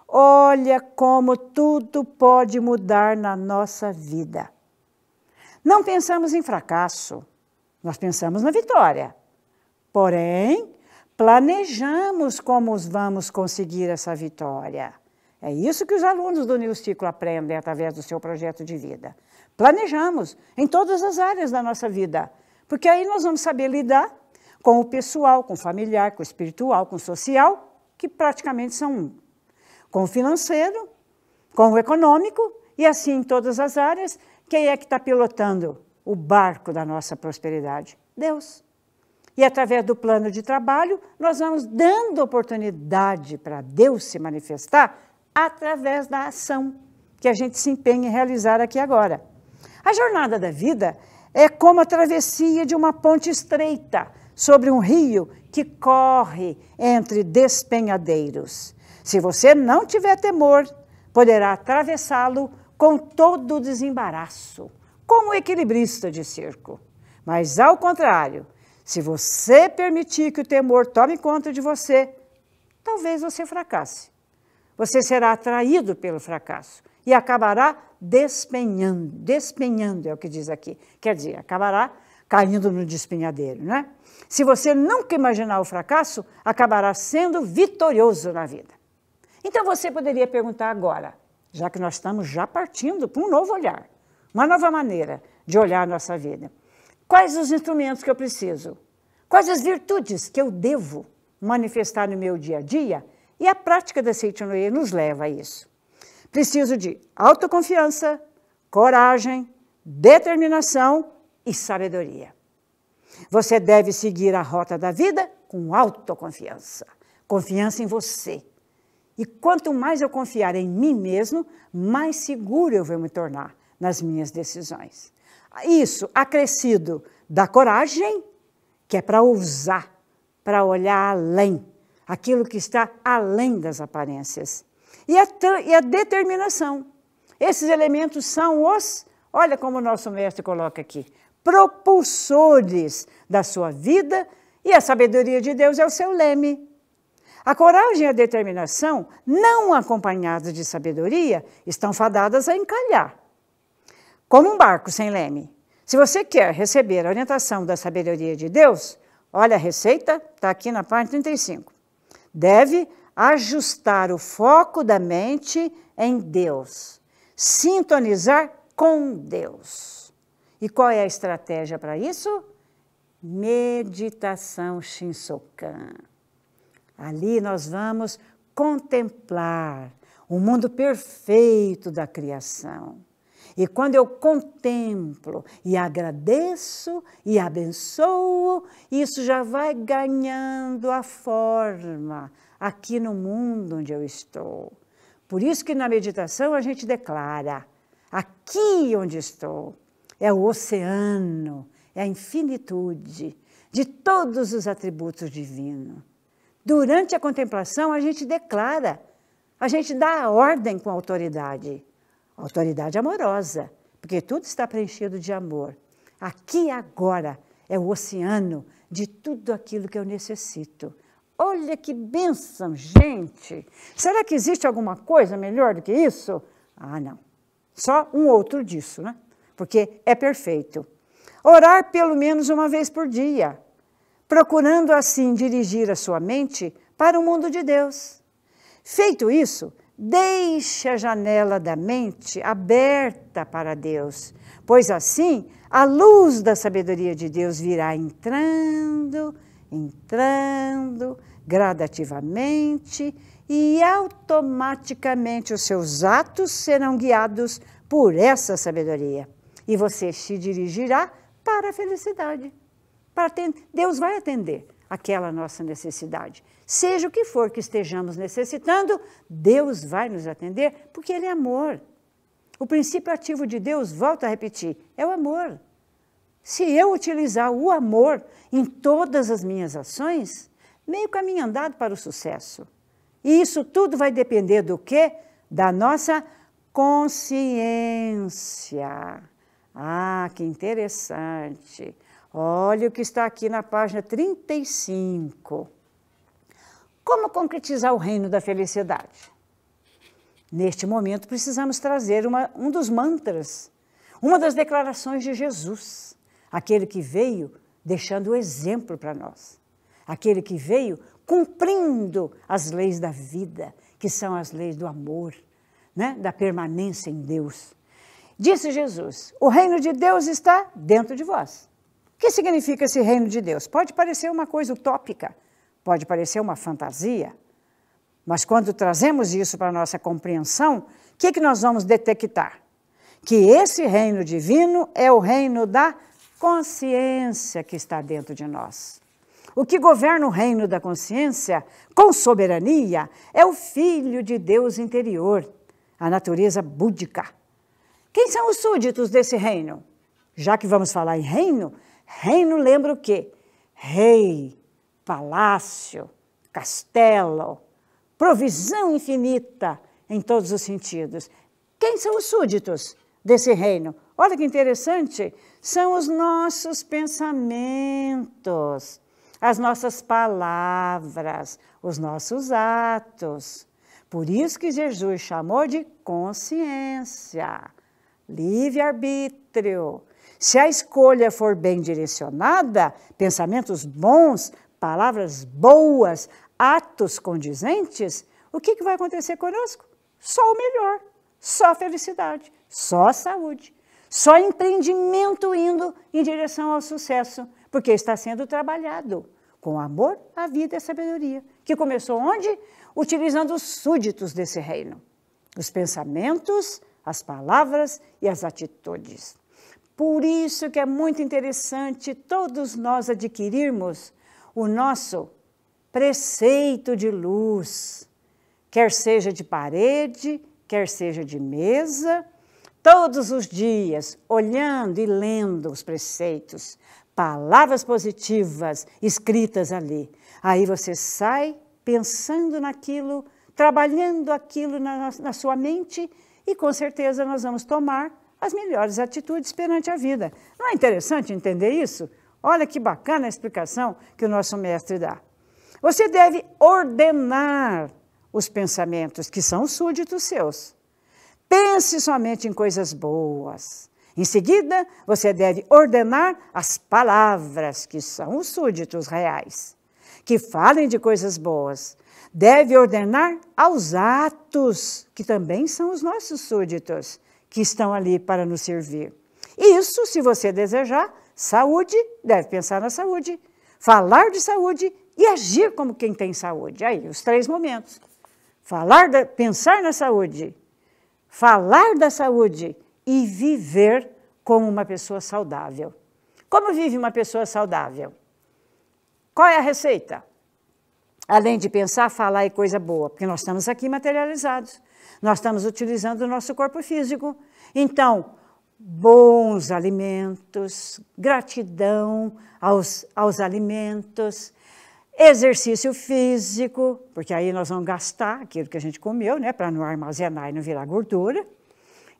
olha como tudo pode mudar na nossa vida. Não pensamos em fracasso, nós pensamos na vitória. Porém, planejamos como vamos conseguir essa vitória. É isso que os alunos do New Ciclo aprendem através do seu projeto de vida. Planejamos em todas as áreas da nossa vida, porque aí nós vamos saber lidar com o pessoal, com o familiar, com o espiritual, com o social, que praticamente são um. Com o financeiro, com o econômico E assim, em todas as áreas, quem é que está pilotando o barco da nossa prosperidade? Deus. E através do plano de trabalho, nós vamos dando oportunidade para Deus se manifestar através da ação que a gente se empenha em realizar aqui agora. A jornada da vida é como a travessia de uma ponte estreita sobre um rio que corre entre despenhadeiros. Se você não tiver temor, poderá atravessá-lo com todo o desembaraço, como o equilibrista de circo. Mas, ao contrário, se você permitir que o temor tome conta de você, talvez você fracasse. Você será atraído pelo fracasso e acabará despenhando é o que diz aqui. Quer dizer, acabará caindo no despenhadeiro, né? Se você nunca imaginar o fracasso, acabará sendo vitorioso na vida. Então você poderia perguntar agora, já que nós estamos já partindo para um novo olhar, uma nova maneira de olhar a nossa vida. Quais os instrumentos que eu preciso? Quais as virtudes que eu devo manifestar no meu dia a dia? E a prática da Seitinoye nos leva a isso. Preciso de autoconfiança, coragem, determinação e sabedoria. Você deve seguir a rota da vida com autoconfiança, confiança em você. E quanto mais eu confiar em mim mesmo, mais seguro eu vou me tornar nas minhas decisões. Isso acrescido da coragem, que é para ousar, para olhar além, aquilo que está além das aparências. E a determinação. Esses elementos são olha como o nosso mestre coloca aqui, propulsores da sua vida, e a sabedoria de Deus é o seu leme. A coragem e a determinação, não acompanhadas de sabedoria, estão fadadas a encalhar. Como um barco sem leme. Se você quer receber a orientação da sabedoria de Deus, olha a receita, está aqui na página 35. Deve ajustar o foco da mente em Deus. Sintonizar com Deus. E qual é a estratégia para isso? Meditação Shinsokan. Ali nós vamos contemplar o mundo perfeito da criação. E quando eu contemplo e agradeço e abençoo, isso já vai ganhando a forma aqui no mundo onde eu estou. Por isso que na meditação a gente declara, aqui onde estou, é o oceano, é a infinitude de todos os atributos divinos. Durante a contemplação a gente declara, a gente dá a ordem com autoridade. Autoridade amorosa, porque tudo está preenchido de amor. Aqui agora é o oceano de tudo aquilo que eu necessito. Olha que bênção, gente! Será que existe alguma coisa melhor do que isso? Ah, não. Só um outro disso, né? Porque é perfeito. Orar pelo menos uma vez por dia, procurando assim dirigir a sua mente para o mundo de Deus. Feito isso, deixe a janela da mente aberta para Deus, pois assim a luz da sabedoria de Deus virá entrando gradativamente e automaticamente os seus atos serão guiados por essa sabedoria. E você se dirigirá para a felicidade. Deus vai atender aquela nossa necessidade. Seja o que for que estejamos necessitando, Deus vai nos atender, porque Ele é amor. O princípio ativo de Deus, volto a repetir, é o amor. Se eu utilizar o amor em todas as minhas ações, meio caminho andado para o sucesso. E isso tudo vai depender do quê? Da nossa consciência. Ah, que interessante! Olha o que está aqui na página 35. Como concretizar o reino da felicidade? Neste momento, precisamos trazer um dos mantras, uma das declarações de Jesus, aquele que veio deixando o exemplo para nós, aquele que veio cumprindo as leis da vida, que são as leis do amor, né? Da permanência em Deus. Disse Jesus, o reino de Deus está dentro de vós. O que significa esse reino de Deus? Pode parecer uma coisa utópica, pode parecer uma fantasia, mas quando trazemos isso para a nossa compreensão, o que nós vamos detectar? que esse reino divino é o reino da consciência que está dentro de nós. O que governa o reino da consciência, com soberania, é o Filho de Deus interior, a natureza búdica. Quem são os súditos desse reino? Já que vamos falar em reino, reino lembra o quê? Rei, palácio, castelo, provisão infinita em todos os sentidos. Quem são os súditos desse reino? Olha que interessante, são os nossos pensamentos, as nossas palavras, os nossos atos. Por isso que Jesus chamou de consciência, livre-arbítrio. Se a escolha for bem direcionada, pensamentos bons, palavras boas, atos condizentes, o que vai acontecer conosco? Só o melhor, só felicidade, só saúde, só empreendimento indo em direção ao sucesso, porque está sendo trabalhado com amor, a vida e a sabedoria, que começou onde? Utilizando os súditos desse reino, os pensamentos, as palavras e as atitudes. Por isso que é muito interessante todos nós adquirirmos o nosso preceito de luz, quer seja de parede, quer seja de mesa, todos os dias, olhando e lendo os preceitos, palavras positivas escritas ali. Aí você sai pensando naquilo, trabalhando aquilo na sua mente e com certeza nós vamos tomar as melhores atitudes perante a vida. Não é interessante entender isso? Olha que bacana a explicação que o nosso mestre dá. Você deve ordenar os pensamentos, que são súditos seus. Pense somente em coisas boas. Em seguida, você deve ordenar as palavras, que são os súditos reais, que falem de coisas boas. Deve ordenar aos atos, que também são os nossos súditos, que estão ali para nos servir. Isso, se você desejar, saúde, deve pensar na saúde, falar de saúde e agir como quem tem saúde. Aí, os 3 momentos. Pensar na saúde, falar da saúde e viver como uma pessoa saudável. Como vive uma pessoa saudável? Qual é a receita? Além de pensar, falar e coisa boa, porque nós estamos aqui materializados. Nós estamos utilizando o nosso corpo físico. Então, bons alimentos, gratidão aos alimentos, exercício físico, porque aí nós vamos gastar aquilo que a gente comeu, né, para não armazenar e não virar gordura.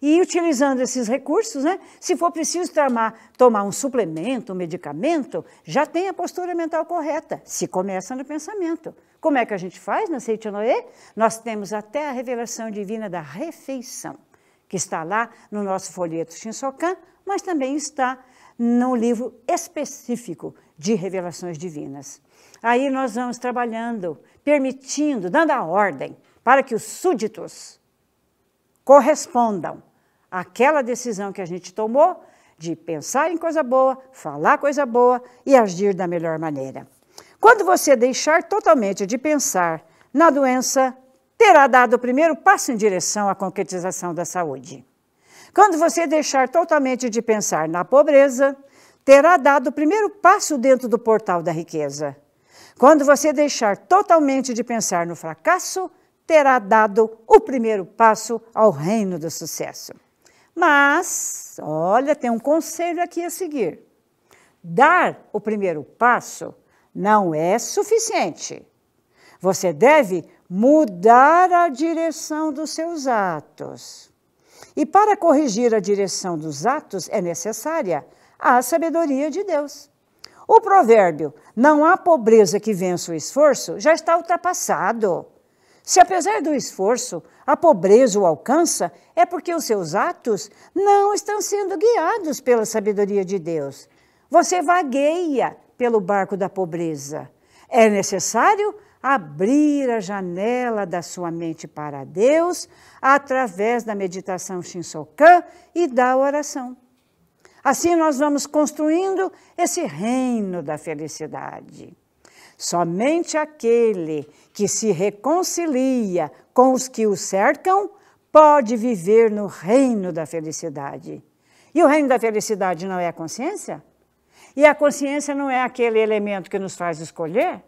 E utilizando esses recursos, né, se for preciso tomar um suplemento, um medicamento, já tem a postura mental correta, se começa no pensamento. Como é que a gente faz na Seite Noé? Nós temos até a revelação divina da refeição, que está lá no nosso folheto Shinsokan, mas também está no livro específico de revelações divinas. Aí nós vamos trabalhando, permitindo, dando a ordem para que os súditos correspondam àquela decisão que a gente tomou de pensar em coisa boa, falar coisa boa e agir da melhor maneira. Quando você deixar totalmente de pensar na doença, terá dado o primeiro passo em direção à concretização da saúde. Quando você deixar totalmente de pensar na pobreza, terá dado o primeiro passo dentro do portal da riqueza. Quando você deixar totalmente de pensar no fracasso, terá dado o primeiro passo ao reino do sucesso. Mas, olha, tem um conselho aqui a seguir. Dar o primeiro passo não é suficiente. Você deve mudar a direção dos seus atos. E para corrigir a direção dos atos é necessária a sabedoria de Deus. O provérbio, não há pobreza que vença o esforço, já está ultrapassado. Se apesar do esforço, a pobreza o alcança, é porque os seus atos não estão sendo guiados pela sabedoria de Deus. Você vagueia pelo barco da pobreza. É necessário abrir a janela da sua mente para Deus através da meditação Shinsokan e da oração. Assim nós vamos construindo esse reino da felicidade. Somente aquele que se reconcilia com os que o cercam pode viver no reino da felicidade. E o reino da felicidade não é a consciência? E a consciência não é aquele elemento que nos faz escolher?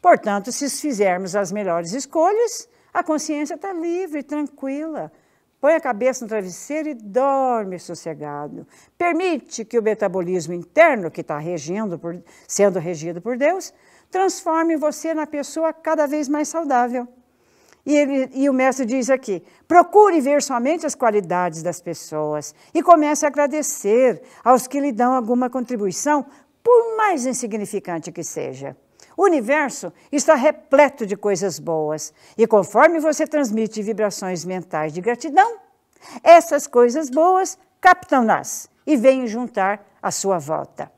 Portanto, se fizermos as melhores escolhas, a consciência está livre, tranquila. Põe a cabeça no travesseiro e dorme sossegado. Permite que o metabolismo interno, que está sendo regido por Deus, transforme você na pessoa cada vez mais saudável. E o mestre diz aqui, procure ver somente as qualidades das pessoas e comece a agradecer aos que lhe dão alguma contribuição, por mais insignificante que seja. O universo está repleto de coisas boas e conforme você transmite vibrações mentais de gratidão, essas coisas boas captam-nas e vêm juntar à sua volta.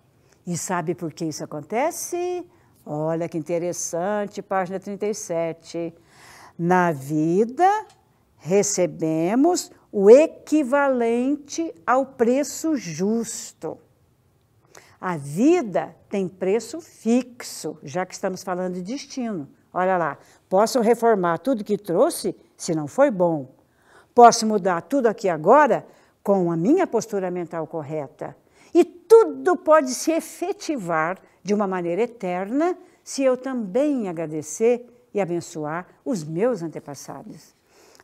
E sabe por que isso acontece? Olha que interessante, página 37. Na vida, recebemos o equivalente ao preço justo. A vida tem preço fixo, já que estamos falando de destino. Olha lá, posso reformar tudo que trouxe, se não foi bom. Posso mudar tudo aqui agora, com a minha postura mental correta. E tudo pode se efetivar de uma maneira eterna, se eu também agradecer e abençoar os meus antepassados.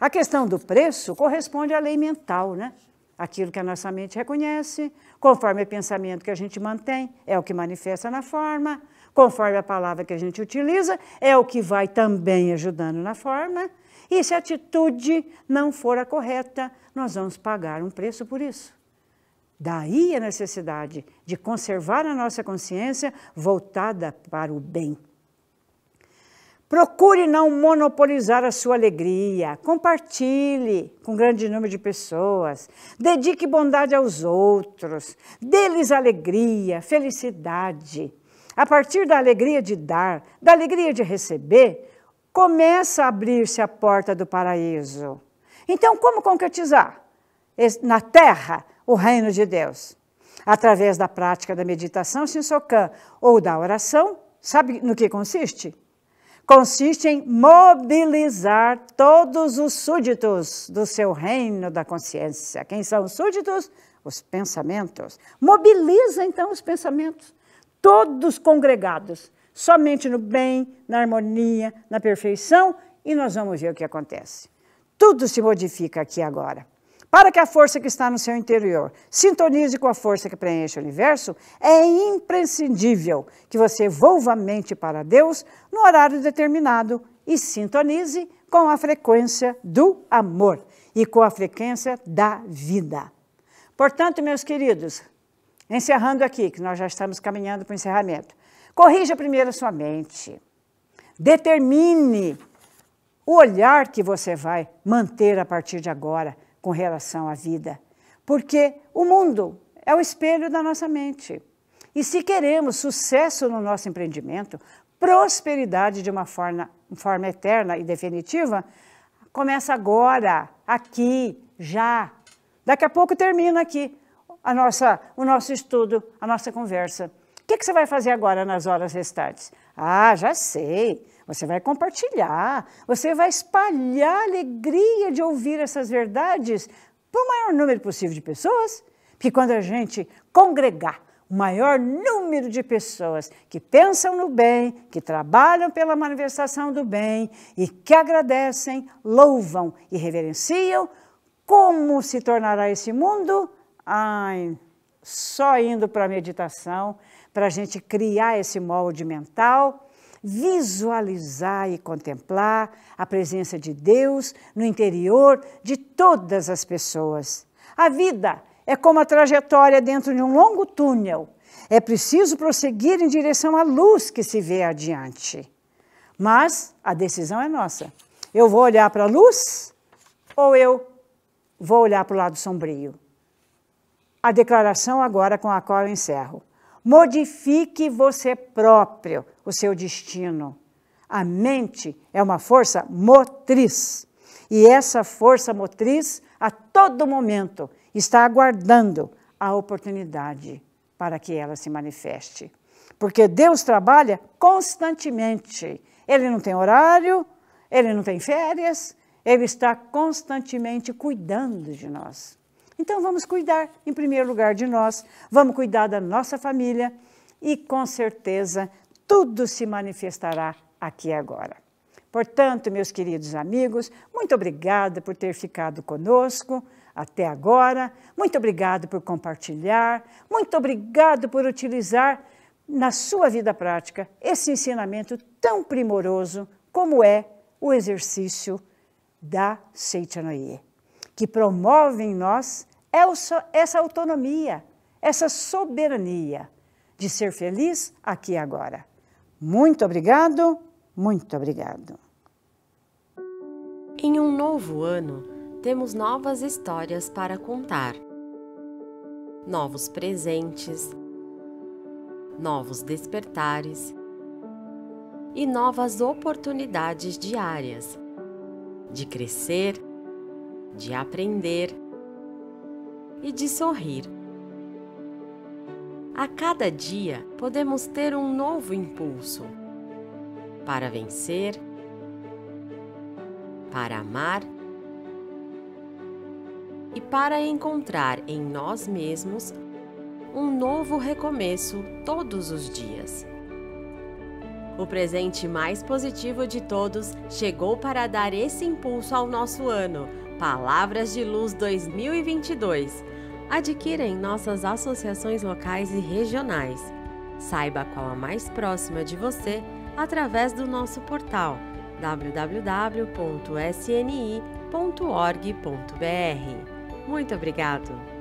A questão do preço corresponde à lei mental, né? Aquilo que a nossa mente reconhece, conforme o pensamento que a gente mantém, é o que manifesta na forma, conforme a palavra que a gente utiliza, é o que vai também ajudando na forma, e se a atitude não for a correta, nós vamos pagar um preço por isso. Daí a necessidade de conservar a nossa consciência voltada para o bem. Procure não monopolizar a sua alegria, compartilhe com um grande número de pessoas, dedique bondade aos outros, dê-lhes alegria, felicidade. A partir da alegria de dar, da alegria de receber, começa a abrir-se a porta do paraíso. Então, como concretizar na terra o reino de Deus? Através da prática da meditação Shinsokan ou da oração, sabe no que consiste? Consiste em mobilizar todos os súditos do seu reino da consciência. Quem são os súditos? Os pensamentos. Mobiliza, então, os pensamentos, todos congregados, somente no bem, na harmonia, na perfeição, e nós vamos ver o que acontece. Tudo se modifica aqui agora. Para que a força que está no seu interior sintonize com a força que preenche o universo, é imprescindível que você volva a mente para Deus no horário determinado e sintonize com a frequência do amor e com a frequência da vida. Portanto, meus queridos, encerrando aqui, que nós já estamos caminhando para o encerramento, corrija primeiro a sua mente, determine o olhar que você vai manter a partir de agora, com relação à vida, porque o mundo é o espelho da nossa mente. E se queremos sucesso no nosso empreendimento, prosperidade de uma forma eterna e definitiva, começa agora, aqui, já. Daqui a pouco termina aqui o nosso estudo, a nossa conversa. O que você vai fazer agora nas horas restantes? Ah, já sei. Você vai compartilhar, você vai espalhar a alegria de ouvir essas verdades para o maior número possível de pessoas. Porque quando a gente congregar o maior número de pessoas que pensam no bem, que trabalham pela manifestação do bem e que agradecem, louvam e reverenciam, como se tornará esse mundo? Ai, só indo para a meditação, para a gente criar esse molde mental, visualizar e contemplar a presença de Deus no interior de todas as pessoas. A vida é como a trajetória dentro de um longo túnel. É preciso prosseguir em direção à luz que se vê adiante. Mas a decisão é nossa. Eu vou olhar para a luz ou eu vou olhar para o lado sombrio? A declaração agora com a qual eu encerro. Modifique você próprio o seu destino. A mente é uma força motriz. E essa força motriz, a todo momento, está aguardando a oportunidade para que ela se manifeste. Porque Deus trabalha constantemente. Ele não tem horário, ele não tem férias, Ele está constantemente cuidando de nós. Então vamos cuidar, em primeiro lugar, de nós, vamos cuidar da nossa família e, com certeza, tudo se manifestará aqui agora. Portanto, meus queridos amigos, muito obrigada por ter ficado conosco até agora, muito obrigado por compartilhar, muito obrigado por utilizar na sua vida prática esse ensinamento tão primoroso como é o exercício da Seichanoye, que promove em nós essa autonomia, essa soberania de ser feliz aqui e agora. Muito obrigado, muito obrigado. Em um novo ano, temos novas histórias para contar, novos presentes, novos despertares e novas oportunidades diárias de crescer, de aprender e de sorrir. A cada dia podemos ter um novo impulso para vencer, para amar e para encontrar em nós mesmos um novo recomeço todos os dias. O presente mais positivo de todos chegou para dar esse impulso ao nosso ano. Palavras de Luz 2022. Adquira em nossas associações locais e regionais. Saiba qual a mais próxima de você através do nosso portal www.sni.org.br. Muito obrigado!